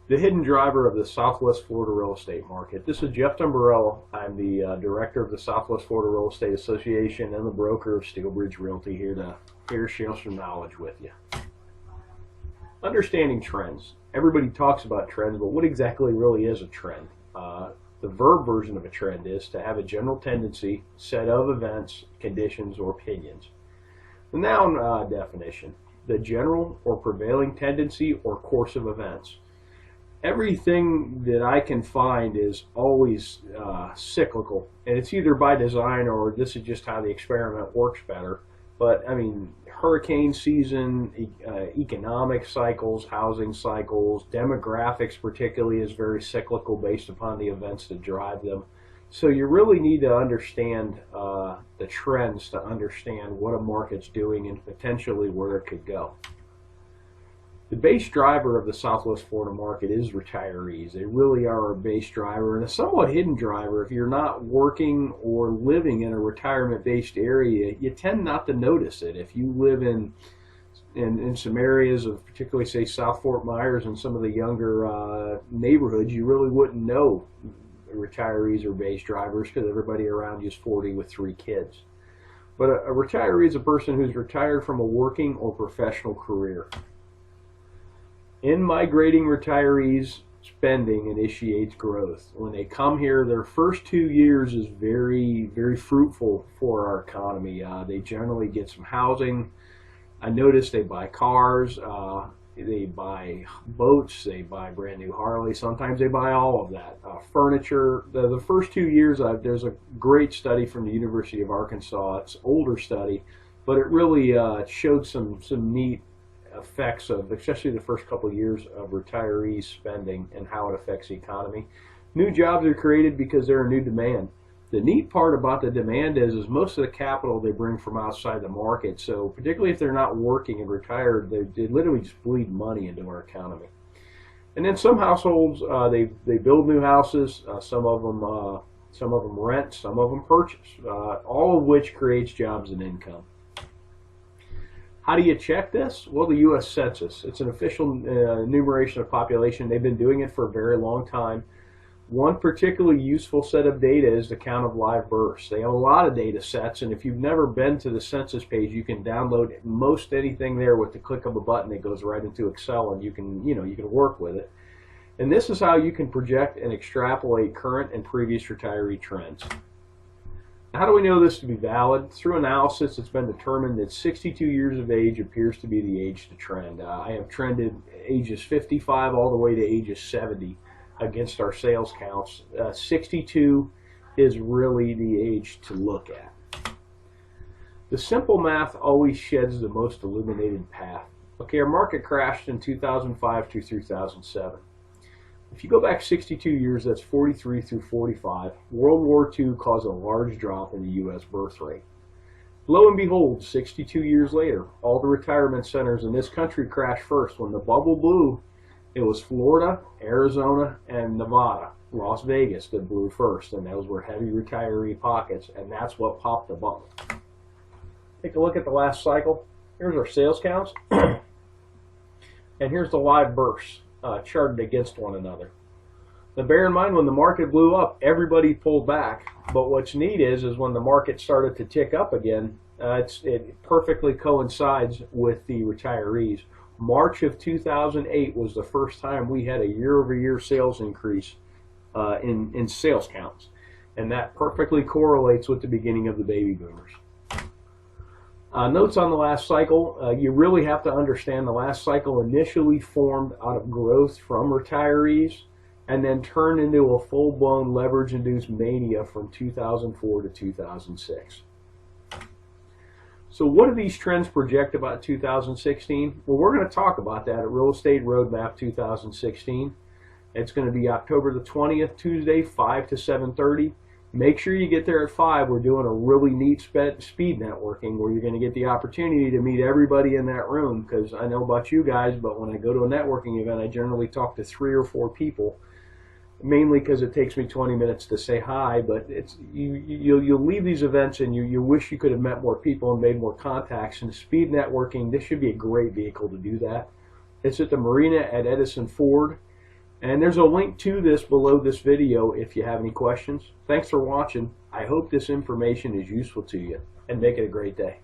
The hidden driver of the Southwest Florida real estate market. This is Jeff Dumbrell. I'm the director of the Southwest Florida Real Estate Association and the broker of Steelbridge Realty, here to share some knowledge with you. Understanding trends. Everybody talks about trends, but what exactly really is a trend? The verb version of a trend is to have a general tendency, set of events, conditions, or opinions. The noun definition: the general or prevailing tendency or course of events. Everything that I can find is always cyclical, and it's either by design or this is just how the experiment works better. But I mean, hurricane season, economic cycles, housing cycles, demographics particularly is very cyclical based upon the events that drive them. So you really need to understand the trends to understand what a market's doing and potentially where it could go. The base driver of the Southwest Florida market is retirees. They really are a base driver and a somewhat hidden driver. If you're not working or living in a retirement-based area, you tend not to notice it. If you live in some areas of particularly, say, South Fort Myers and some of the younger neighborhoods, you really wouldn't know retirees are base drivers because everybody around you is 40 with 3 kids. But a retiree is a person who's retired from a working or professional career. In migrating retirees, spending initiates growth. When they come here, their first 2 years is very, very fruitful for our economy. They generally get some housing. I noticed they buy cars, they buy boats, they buy brand new Harley. Sometimes they buy all of that. Furniture. The first 2 years, there's a great study from the University of Arkansas. It's an older study, but it really showed some neat effects of, especially the first couple of years of retirees spending and how it affects the economy. New jobs are created because they're a new demand. The neat part about the demand is most of the capital they bring from outside the market. So particularly if they're not working and retired, they literally just bleed money into our economy. And then some households, they build new houses. Some of them rent, some of them purchase. All of which creates jobs and income. How do you check this? Well, the U.S. Census. It's an official enumeration of population. They've been doing it for a very long time. One particularly useful set of data is the count of live births. They have a lot of data sets, and if you've never been to the census page, you can download most anything there with the click of a button. It goes right into Excel, and you can work with it. And this is how you can project and extrapolate current and previous retiree trends. How do we know this to be valid? Through analysis, it's been determined that 62 years of age appears to be the age to trend. I have trended ages 55 all the way to ages 70 against our sales counts. 62 is really the age to look at. The simple math always sheds the most illuminated path. Okay, our market crashed in 2005 to 2007. If you go back 62 years, that's 43 through 45, World War II caused a large drop in the U.S. birth rate. Lo and behold, 62 years later, all the retirement centers in this country crashed first. When the bubble blew, it was Florida, Arizona, and Nevada, Las Vegas that blew first, and those were heavy retiree pockets, and that's what popped the bubble. Take a look at the last cycle. Here's our sales counts, and here's the live births. Charted against one another. Now bear in mind, when the market blew up, everybody pulled back. But what's neat is when the market started to tick up again, it perfectly coincides with the retirees. March of 2008 was the first time we had a year-over-year sales increase in sales counts. And that perfectly correlates with the beginning of the baby boomers. Notes on the last cycle, you really have to understand the last cycle initially formed out of growth from retirees and then turned into a full-blown leverage-induced mania from 2004 to 2006. So what do these trends project about 2016? Well, we're going to talk about that at Real Estate Roadmap 2016. It's going to be October the 20th, Tuesday, 5 to 7:30. Make sure you get there at 5. We're doing a really neat speed networking where you're going to get the opportunity to meet everybody in that room, because I know about you guys, but when I go to a networking event, I generally talk to 3 or 4 people, mainly because it takes me 20 minutes to say hi. But you'll leave these events and you wish you could have met more people and made more contacts. And speed networking, this should be a great vehicle to do that. It's at the marina at Edison Ford. And there's a link to this below this video if you have any questions. Thanks for watching. I hope this information is useful to you, and make it a great day.